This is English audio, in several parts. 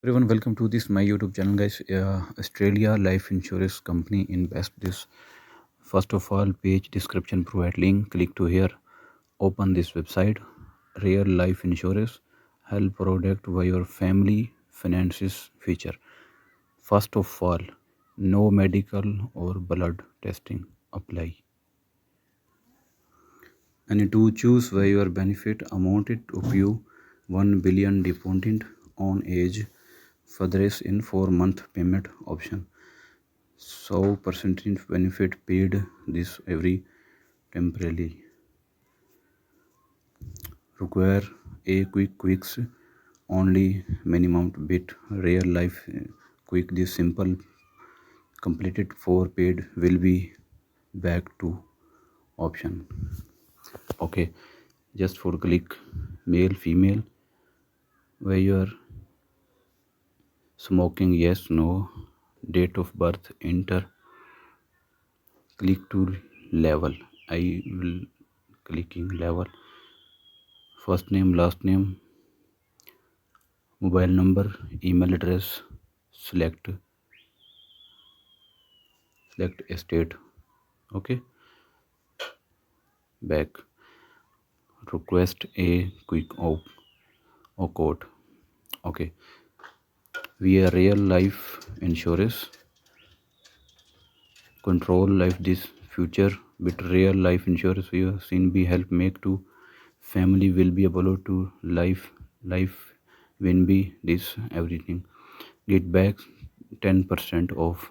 Everyone, welcome to this my YouTube channel, guys. Australia Life Insurance Company invest this. First of all, page description provide link. Click to here. Open this website. Real life insurance help product by your family finances feature. First of all, no medical or blood testing apply. And to choose where your benefit amounted up you 1 billion dependent on age furthest in 4-month payment option. So percentage benefit paid this every temporarily. Require a quicks only minimum bit real life quick this simple completed for paid will be back to option. Okay, just for click male female where you are smoking yes no date of birth enter click to level. I will clicking level first name last name mobile number email address select state. Okay, back request a quick or code. Okay, we are real life insurance control life this future with real life insurance we have seen be help make to family will be able to life when be this everything get back 10% of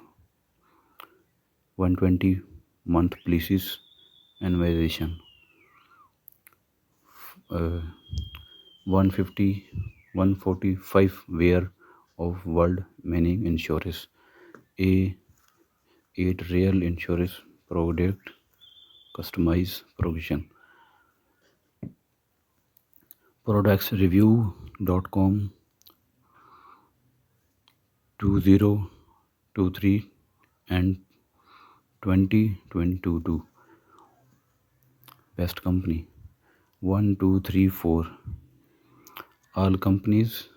120 month places and variation 150 145 where of world meaning insurance a 8 real insurance product customize provision productsreview.com 2023 and 2022 best company 1 2 3 4 all companies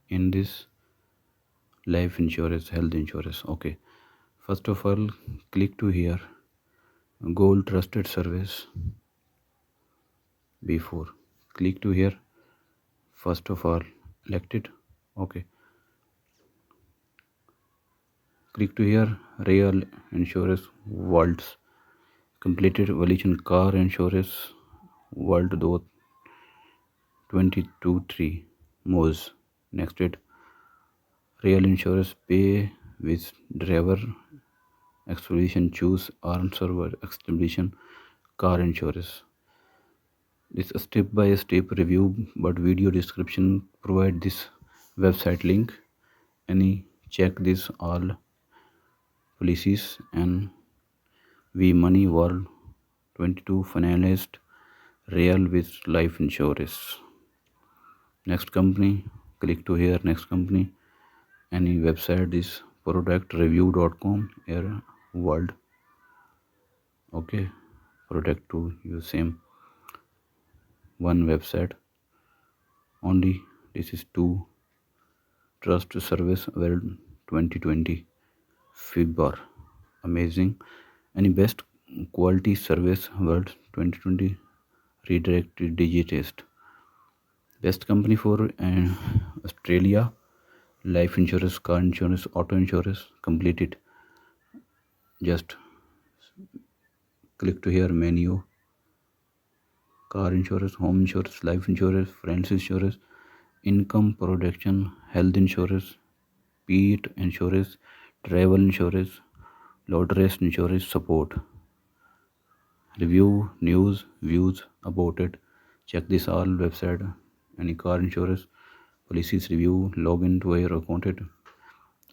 in this life insurance health insurance. Okay, first of all click to here gold trusted service before click to here first of all elected. Okay, click to here real insurance worlds completed evolution car insurance world dot 22 3 Moz next it real insurance pay with driver expedition choose answer expedition car insurance. This a step by step review but video description provide this website link any check this all policies and we money world 22 finalist real with life insurance. Next company click to here next company any website is productreview.com air world. Okay, product to use same one website only this is two trust service world 2020 fibbar amazing any best quality service world 2020 redirected digitest best company for Australia life insurance car insurance auto insurance completed just click to here menu car insurance home insurance life insurance friends insurance income protection health insurance pet insurance travel insurance load rest insurance support review news views about it check this all website any car insurance policies review login to your account it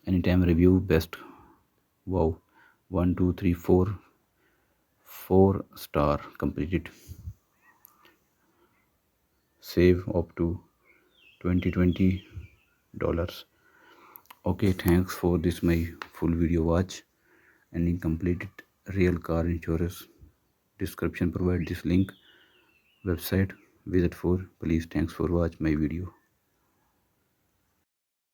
anytime review best wow 1 2 3 4 4 star completed save up to 2020 dollars. Okay, thanks for this my full video watch and incompleted real car insurance description provide this link website visit for please thanks for watch my video.